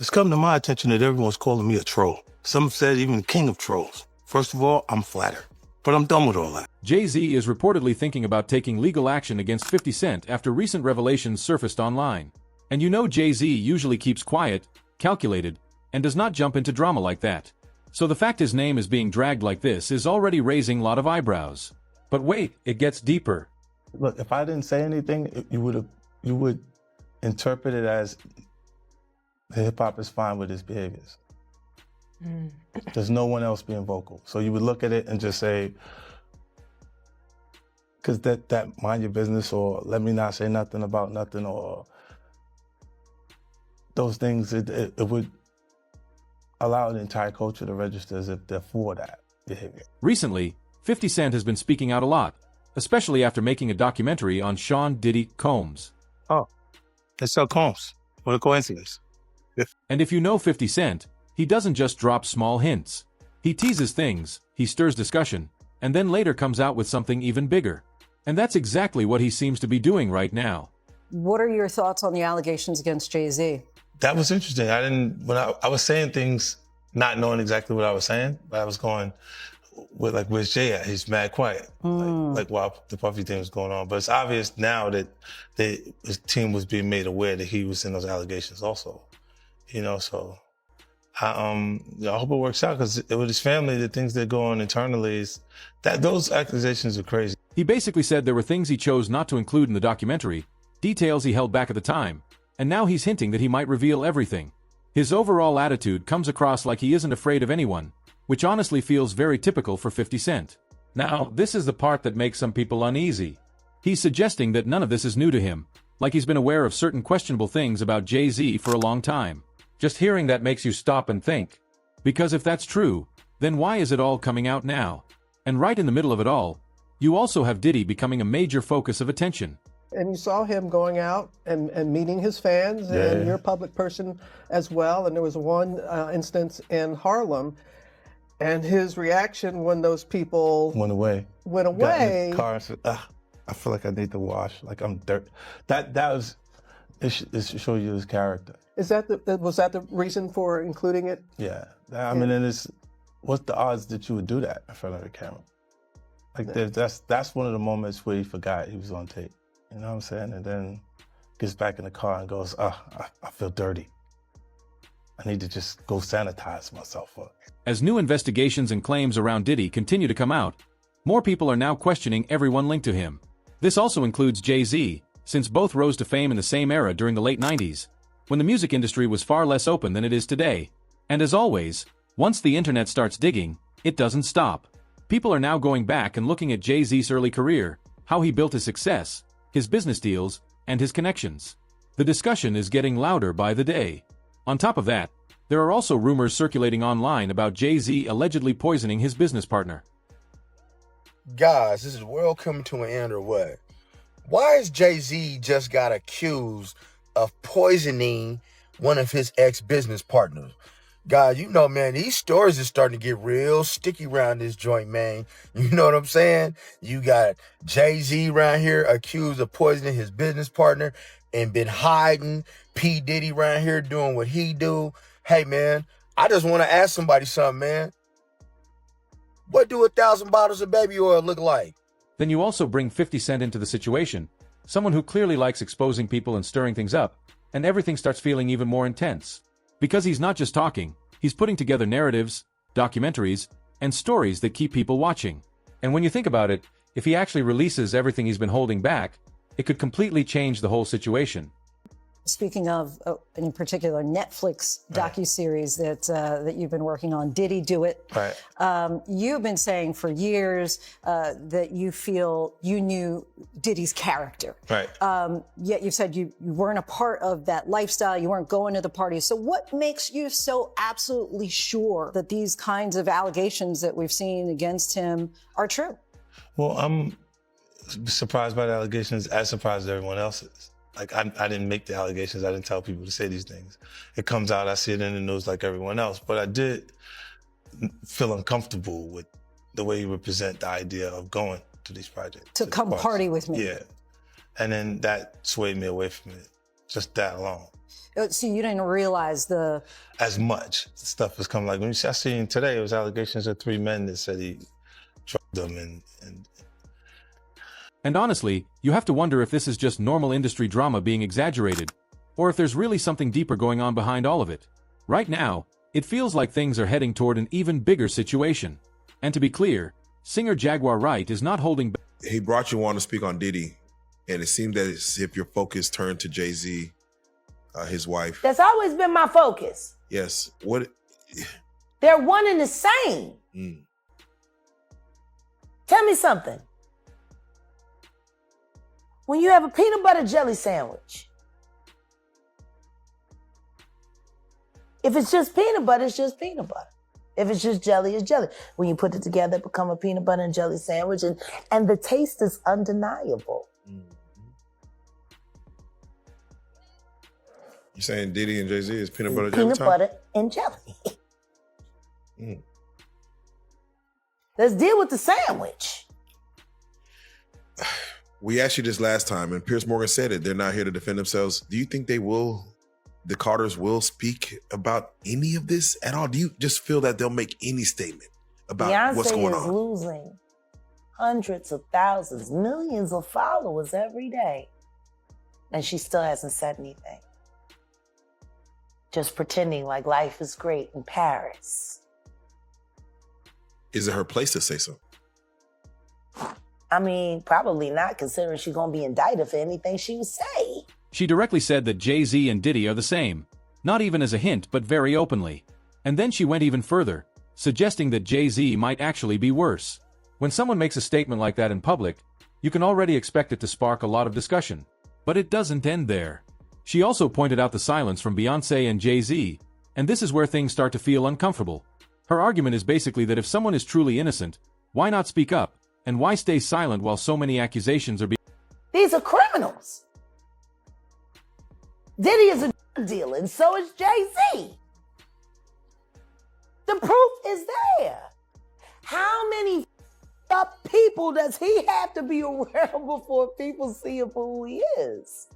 It's come to my attention that everyone's calling me a troll. Some said even the king of trolls. First of all, I'm flattered, but I'm done with all that. Jay-Z is reportedly thinking about taking legal action against 50 Cent after recent revelations surfaced online. And you know Jay-Z usually keeps quiet, calculated, and does not jump into drama like that. So the fact his name is being dragged like this is already raising a lot of eyebrows. But wait, it gets deeper. Look, if I didn't say anything, you would interpret it as hip-hop is fine with his behaviors. There's no one else being vocal. So you would look at it and just say, because that mind your business, or let me not say nothing about nothing, or those things, it would allow the entire culture to register as if they're for that behavior. Recently, 50 Cent has been speaking out a lot, especially after making a documentary on Sean Diddy Combs. Oh, they sell Combs. What a coincidence. And if you know 50 Cent, he doesn't just drop small hints. He teases things, he stirs discussion, and then later comes out with something even bigger. And that's exactly what he seems to be doing right now. What are your thoughts on the allegations against Jay-Z? That was interesting. When I was saying things, not knowing exactly what I was saying, but I was going with like, where's Jay at? He's mad quiet. Like while the Puffy thing was going on. But it's obvious now that his team was being made aware that he was in those allegations also. You know, so I hope it works out, because with his family, the things that go on internally is that those accusations are crazy. He basically said there were things he chose not to include in the documentary, details he held back at the time, and now he's hinting that he might reveal everything. His overall attitude comes across like he isn't afraid of anyone, which honestly feels very typical for 50 Cent. Now, this is the part that makes some people uneasy. He's suggesting that none of this is new to him, like he's been aware of certain questionable things about Jay-Z for a long time. Just hearing that makes you stop and think. Because if that's true, then why is it all coming out now? And right in the middle of it all, you also have Diddy becoming a major focus of attention. And you saw him going out and meeting his fans, and you're a public person as well. And there was one instance in Harlem, and his reaction when those people went away. Got in the car and said, I feel like I need to wash, like I'm dirt. It shows you his character. Was that the reason for including it? Yeah. I mean, and what's the odds that you would do that in front of the camera? Like that's one of the moments where he forgot he was on tape. You know what I'm saying? And then gets back in the car and goes, I feel dirty. I need to just go sanitize myself up. As new investigations and claims around Diddy continue to come out, more people are now questioning everyone linked to him. This also includes Jay-Z, since both rose to fame in the same era during the late 90s, when the music industry was far less open than it is today. And as always, once the internet starts digging, it doesn't stop. People are now going back and looking at Jay-Z's early career, how he built his success, his business deals, and his connections. The discussion is getting louder by the day. On top of that, there are also rumors circulating online about Jay-Z allegedly poisoning his business partner. Guys, is the world coming to an end or what? Why is Jay-Z just got accused of poisoning one of his ex-business partners? Guys, you know, man, these stories are starting to get real sticky around this joint, man. You know what I'm saying? You got Jay-Z around here accused of poisoning his business partner and been hiding. P. Diddy around here doing what he do. Hey, man, I just want to ask somebody something, man. What do 1,000 bottles of baby oil look like? Then you also bring 50 Cent into the situation, someone who clearly likes exposing people and stirring things up, and everything starts feeling even more intense. Because he's not just talking, he's putting together narratives, documentaries, and stories that keep people watching. And when you think about it, if he actually releases everything he's been holding back, it could completely change the whole situation. Speaking of, in particular, Netflix docuseries that you've been working on, Diddy Do It. Right. You've been saying for years that you feel you knew Diddy's character. Right. Yet you've said you weren't a part of that lifestyle, you weren't going to the parties. So what makes you so absolutely sure that these kinds of allegations that we've seen against him are true? Well, I'm surprised by the allegations, as surprised as everyone else is. Like, I didn't make the allegations. I didn't tell people to say these things. It comes out, I see it in the news like everyone else. But I did feel uncomfortable with the way you represent the idea of going to these projects. To come party with me. Yeah. And then that swayed me away from it, just that alone. So you didn't realize as much stuff has come. Like when I seen today, it was allegations of 3 men that said he drugged them And honestly, you have to wonder if this is just normal industry drama being exaggerated, or if there's really something deeper going on behind all of it. Right now, it feels like things are heading toward an even bigger situation. And to be clear, singer Jaguar Wright is not holding back. He brought you on to speak on Diddy, and it seemed that as if your focus turned to Jay-Z, his wife. That's always been my focus. Yes. What? They're one and the same. Mm. Tell me something. When you have a peanut butter jelly sandwich, if it's just peanut butter, it's just peanut butter. If it's just jelly, it's jelly. When you put it together, it becomes a peanut butter and jelly sandwich, and the taste is undeniable. You saying Diddy and Jay-Z is peanut butter jelly Peanut time? butter and jelly. Let's deal with the sandwich. We asked you this last time, and Piers Morgan said it. They're not here to defend themselves. Do you think the Carters will speak about any of this at all? Do you just feel that they'll make any statement about what's going on? Beyonce is losing hundreds of thousands, millions of followers every day. And she still hasn't said anything. Just pretending like life is great in Paris. Is it her place to say so? I mean, probably not, considering she's going to be indicted for anything she would say. She directly said that Jay-Z and Diddy are the same, not even as a hint but very openly. And then she went even further, suggesting that Jay-Z might actually be worse. When someone makes a statement like that in public, you can already expect it to spark a lot of discussion. But it doesn't end there. She also pointed out the silence from Beyoncé and Jay-Z, and this is where things start to feel uncomfortable. Her argument is basically that if someone is truly innocent, why not speak up? And why stay silent while so many accusations are being... These are criminals. Diddy is a drug dealer, and so is Jay-Z. The proof is there. How many up people does he have to be around before people see him for who he is?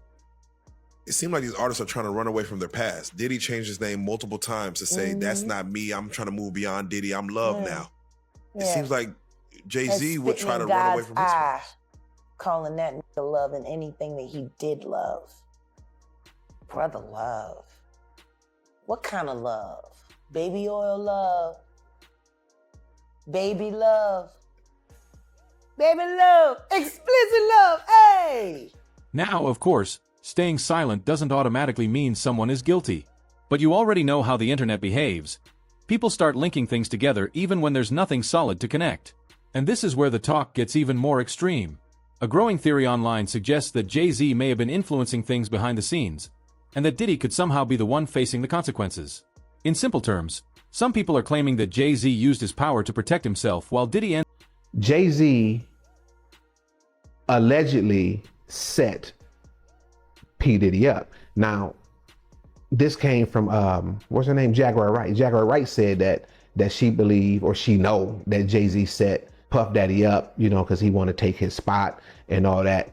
It seems like these artists are trying to run away from their past. Diddy changed his name multiple times to say, that's not me. I'm trying to move beyond Diddy. I'm Love now. It seems like Jay-Z would try to run away from his past. Calling that nigga love and anything that he did love. Brother love. What kind of love? Baby oil love. Baby love. Baby love. Explicit love. Hey! Now, of course, staying silent doesn't automatically mean someone is guilty. But you already know how the internet behaves. People start linking things together even when there's nothing solid to connect. And this is where the talk gets even more extreme. A growing theory online suggests that Jay-Z may have been influencing things behind the scenes, and that Diddy could somehow be the one facing the consequences. In simple terms, some people are claiming that Jay-Z used his power to protect himself while Diddy and Jay-Z allegedly set P. Diddy up. Now, this came from, what's her name? Jaguar Wright. Jaguar Wright said that she believed, or she know, that Jay-Z set Puff Daddy up, you know, because he wanted to take his spot and all that.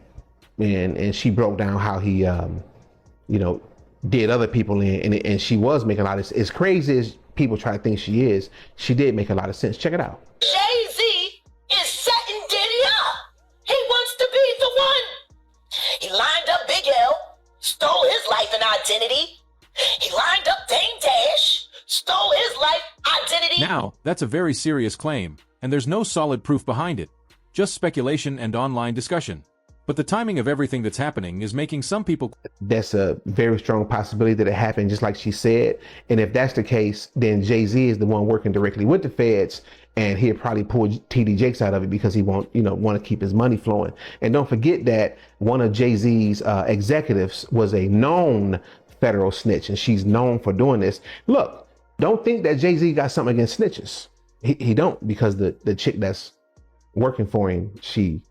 And she broke down how he, you know, did other people in, and she was making a lot of, as crazy as people try to think she is, she did make a lot of sense. Check it out. Jay-Z is setting Diddy up. He wants to be the one. He lined up Big L, stole his life and identity. He lined up Dame Dash, stole his life, identity. Now, that's a very serious claim, and there's no solid proof behind it. Just speculation and online discussion. But the timing of everything that's happening is making some people... That's a very strong possibility that it happened just like she said. And if that's the case, then Jay-Z is the one working directly with the feds, and he'll probably pull TD Jakes out of it because he want to keep his money flowing. And don't forget that one of Jay-Z's executives was a known federal snitch, and she's known for doing this. Look, don't think that Jay-Z got something against snitches. He don't, because the chick that's working for him, she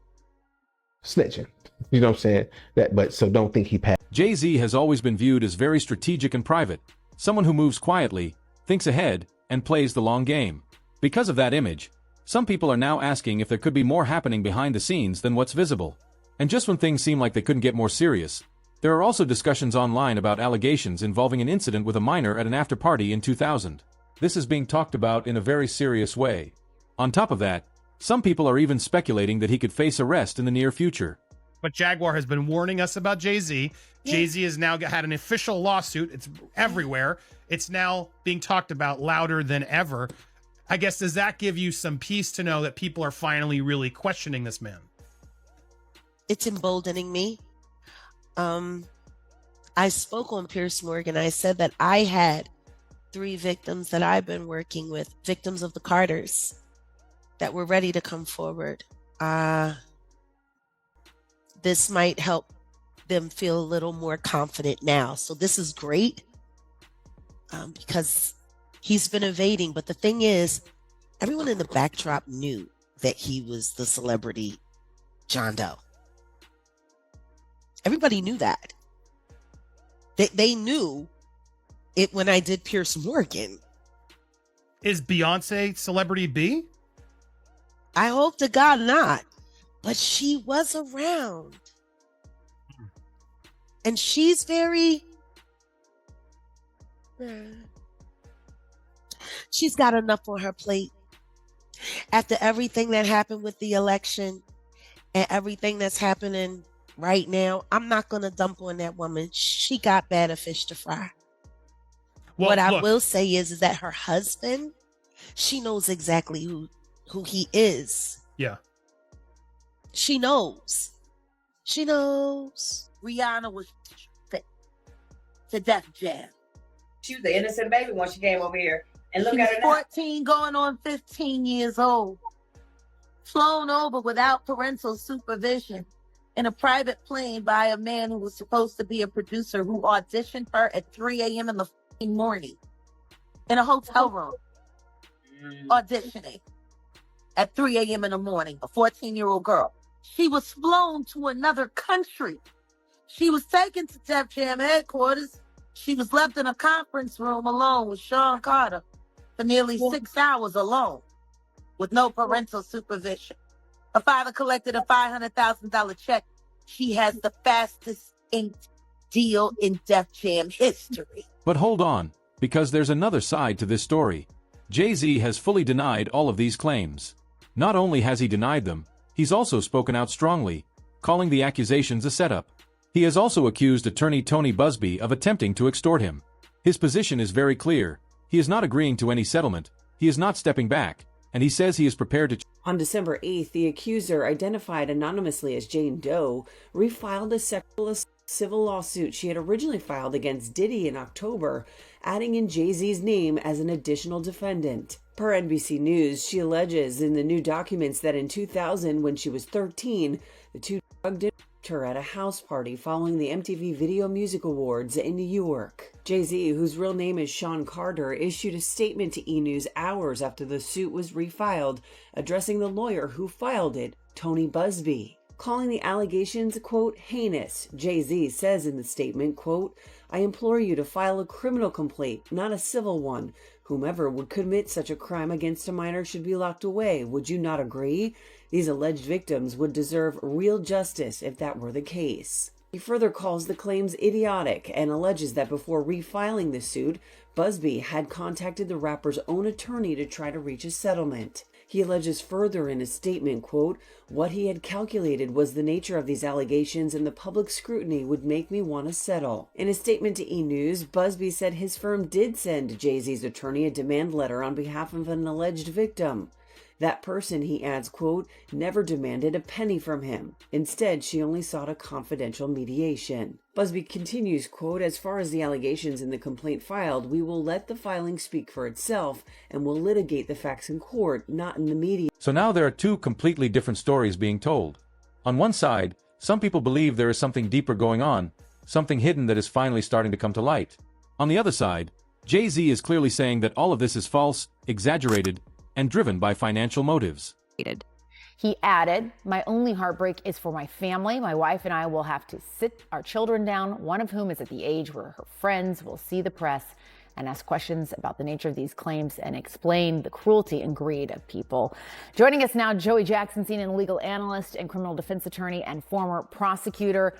snitching. You know what I'm saying? But so don't think he passed. Jay-Z has always been viewed as very strategic and private, someone who moves quietly, thinks ahead, and plays the long game. Because of that image, some people are now asking if there could be more happening behind the scenes than what's visible. And just when things seem like they couldn't get more serious, There are also discussions online about allegations involving an incident with a minor at an after-party in 2000. This is being talked about in a very serious way. On top of that, some people are even speculating that he could face arrest in the near future. But Jaguar has been warning us about Jay-Z. Jay-Z has now had an official lawsuit. It's everywhere. It's now being talked about louder than ever. I guess, does that give you some peace to know that people are finally really questioning this man? It's emboldening me. I spoke on Piers Morgan. I said that I had 3 victims that I've been working with, victims of the Carters, that were ready to come forward. This might help them feel a little more confident now. So this is great because he's been evading. But the thing is, everyone in the backdrop knew that he was the celebrity John Doe. Everybody knew that. They knew it when I did Piers Morgan. Is Beyonce celebrity B? I hope to God not. But she was around. And she's very... She's got enough on her plate. After everything that happened with the election and everything that's happening right now, I'm not going to dump on that woman. She got better fish to fry. Well, what I will say is that her husband, she knows exactly who he is. Yeah. She knows. She knows. Rihanna was fit to Def Jam. She was the innocent baby when she came over here. And look at her now. 14 going on 15 years old. Flown over without parental supervision in a private plane by a man who was supposed to be a producer who auditioned her at 3 a.m. in the morning in a hotel room. Auditioning at 3 a.m. in the morning, a 14-year-old girl. She was flown to another country. She was taken to Def Jam headquarters. She was left in a conference room alone with Sean Carter for nearly 6 hours alone with no parental supervision. Her father collected a $500,000 check. She has the fastest inked deal in Def Jam history. But hold on, because there's another side to this story. Jay-Z has fully denied all of these claims. Not only has he denied them, he's also spoken out strongly, calling the accusations a setup. He has also accused attorney Tony Busby of attempting to extort him. His position is very clear. He is not agreeing to any settlement, he is not stepping back, and he says he is prepared to... On December 8th, the accuser, identified anonymously as Jane Doe, refiled a sexual civil lawsuit she had originally filed against Diddy in October, adding in Jay-Z's name as an additional defendant. Per NBC News, she alleges in the new documents that in 2000, when she was 13, the two drugged and raped her at a house party following the MTV Video Music Awards in New York. Jay-Z, whose real name is Sean Carter, issued a statement to E! News hours after the suit was refiled, addressing the lawyer who filed it, Tony Busby. Calling the allegations, quote, heinous, Jay-Z says in the statement, quote, I implore you to file a criminal complaint, not a civil one. Whomever would commit such a crime against a minor should be locked away. Would you not agree? These alleged victims would deserve real justice if that were the case. He further calls the claims idiotic and alleges that before refiling the suit, Busby had contacted the rapper's own attorney to try to reach a settlement. He alleges further in a statement, quote, what he had calculated was the nature of these allegations and the public scrutiny would make me want to settle. In a statement to E! News, Busby said his firm did send Jay-Z's attorney a demand letter on behalf of an alleged victim. That person, he adds, quote, never demanded a penny from him. Instead, she only sought a confidential mediation. Busby continues, quote, as far as the allegations in the complaint filed, we will let the filing speak for itself and will litigate the facts in court, not in the media. So now there are two completely different stories being told. On one side, some people believe there is something deeper going on, something hidden that is finally starting to come to light. On the other side, Jay-Z is clearly saying that all of this is false, exaggerated, and driven by financial motives. He added, my only heartbreak is for my family. My wife and I will have to sit our children down, one of whom is at the age where her friends will see the press and ask questions about the nature of these claims and explain the cruelty and greed of people. Joining us now, Joey Jackson, CNN legal analyst and criminal defense attorney and former prosecutor.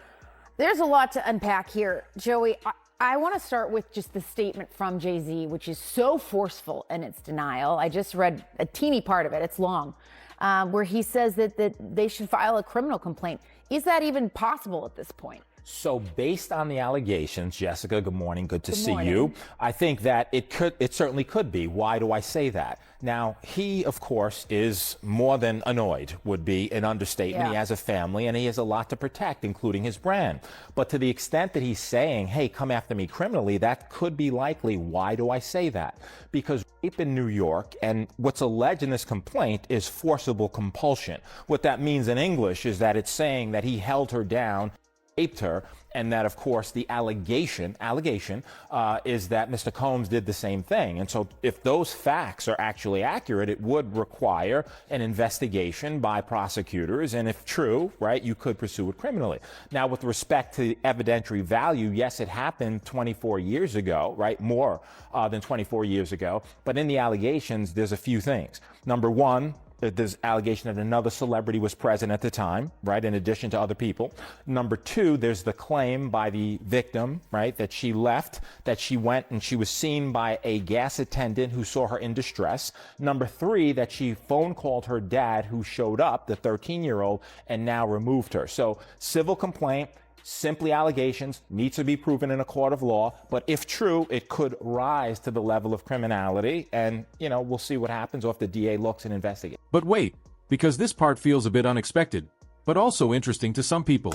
There's a lot to unpack here, Joey. I want to start with just the statement from Jay-Z, which is so forceful in its denial. I just read a teeny part of it. It's long, where he says that they should file a criminal complaint. Is that even possible at this point? So based on the allegations, Jessica, good morning. Good to see you. I think that it certainly could be. Why do I say that? Now, he, of course, is more than annoyed, would be an understatement. Yeah. He has a family and he has a lot to protect, including his brand. But to the extent that he's saying, hey, come after me criminally, that could be likely. Why do I say that? Because rape in New York, and what's alleged in this complaint, is forcible compulsion. What that means in English is that it's saying that he held her down, raped her, and that, of course, the allegation is that Mr. Combs did the same thing. And so if those facts are actually accurate, it would require an investigation by prosecutors. And if true, right, you could pursue it criminally. Now, with respect to the evidentiary value, yes, it happened 24 years ago, right, more than 24 years ago. But in the allegations, there's a few things. Number one, there's allegation that another celebrity was present at the time, right, in addition to other people. Number two, there's the claim by the victim, right, that she left, that she went and she was seen by a gas attendant who saw her in distress. Number three, that she phone called her dad, who showed up, the 13-year-old, and now removed her. So civil complaint, simply allegations, needs to be proven in a court of law, but if true, it could rise to the level of criminality, and, we'll see what happens, or if the DA looks and investigates. But wait, because this part feels a bit unexpected, but also interesting to some people.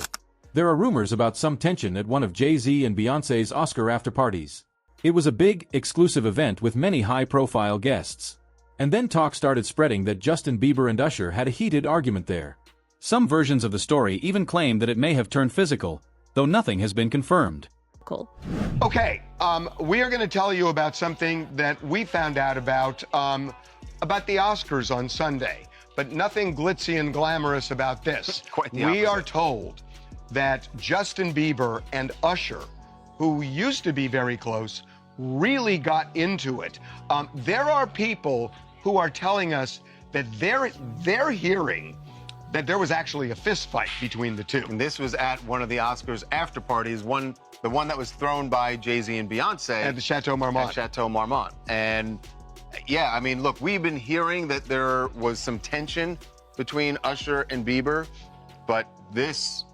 There are rumors about some tension at one of Jay-Z and Beyoncé's Oscar after-parties. It was a big, exclusive event with many high-profile guests. And then talk started spreading that Justin Bieber and Usher had a heated argument there. Some versions of the story even claim that it may have turned physical, though nothing has been confirmed. Cool. Okay, we are going to tell you about something that we found out about the Oscars on Sunday, but nothing glitzy and glamorous about this. Quite the We opposite. are told that Justin Bieber and Usher, who used to be very close, really got into it. There are people who are telling us that they're hearing that there was actually a fist fight between the two. And this was at one of the Oscars after parties, the one that was thrown by Jay-Z and Beyonce. At the Chateau Marmont. At Chateau Marmont. And yeah, I mean, look, we've been hearing that there was some tension between Usher and Bieber, but this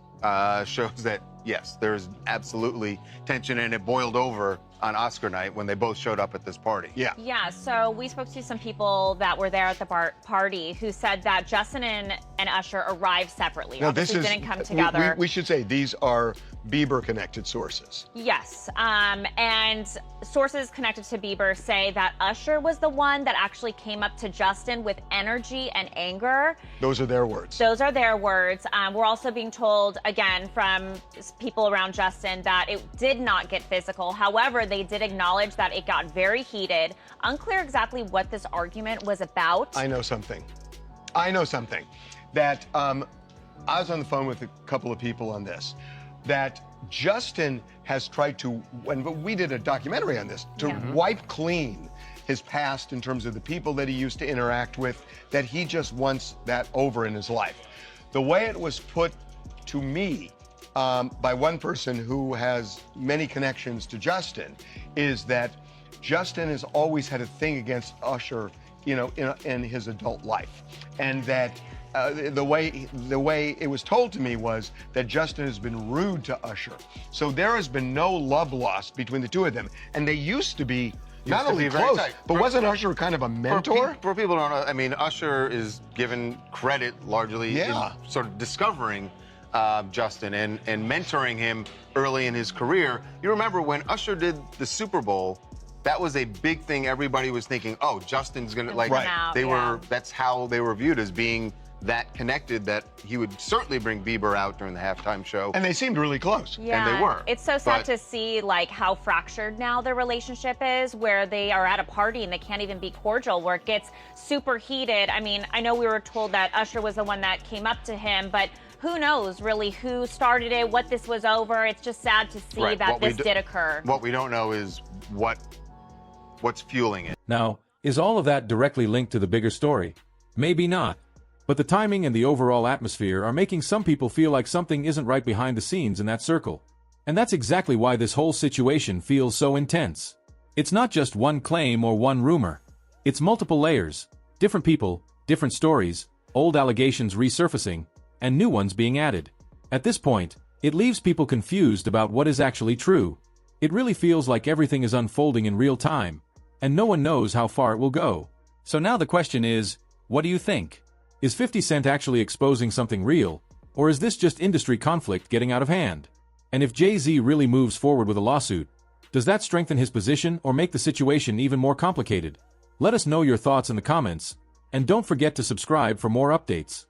shows that, yes, there's absolutely tension, and it boiled over on Oscar night when they both showed up at this party. Yeah. Yeah, so we spoke to some people that were there at the party who said that Justin and Usher arrived separately. Now, Obviously didn't come together. We should say these are Bieber-connected sources. Yes, and sources connected to Bieber say that Usher was the one that actually came up to Justin with energy and anger. Those are their words. Those are their words. We're also being told, again, from people around Justin that it did not get physical. However, they did acknowledge that it got very heated. Unclear exactly what this argument was about. I know something. That I was on the phone with a couple of people on this, that Justin has tried to, when we did a documentary on this, to wipe clean his past in terms of the people that he used to interact with, that he just wants that over in his life. The way it was put to me by one person who has many connections to Justin is that Justin has always had a thing against Usher, in his adult life, and that the way it was told to me was that Justin has been rude to Usher. So there has been no love lost between the two of them, and they used to be not only very close, tight. but wasn't Usher kind of a mentor? For people who don't know, I mean, Usher is given credit largely in sort of discovering Justin and mentoring him early in his career. You remember when Usher did the Super Bowl, that was a big thing. Everybody was thinking, oh, Justin's gonna, like, that's how they were viewed, as being that connected, that he would certainly bring Bieber out during the halftime show. And they seemed really close. Yeah, and they were. It's so sad to see like how fractured now their relationship is, where they are at a party and they can't even be cordial, where it gets super heated. I mean, I know we were told that Usher was the one that came up to him, but who knows really who started it, what this was over. It's just sad to see that this did occur. What we don't know is what's fueling it. Now, is all of that directly linked to the bigger story? Maybe not. But the timing and the overall atmosphere are making some people feel like something isn't right behind the scenes in that circle. And that's exactly why this whole situation feels so intense. It's not just one claim or one rumor. It's multiple layers, different people, different stories, old allegations resurfacing, and new ones being added. At this point, it leaves people confused about what is actually true. It really feels like everything is unfolding in real time, and no one knows how far it will go. So now the question is, what do you think? Is 50 Cent actually exposing something real, or is this just industry conflict getting out of hand? And if Jay-Z really moves forward with a lawsuit, does that strengthen his position or make the situation even more complicated? Let us know your thoughts in the comments, and don't forget to subscribe for more updates.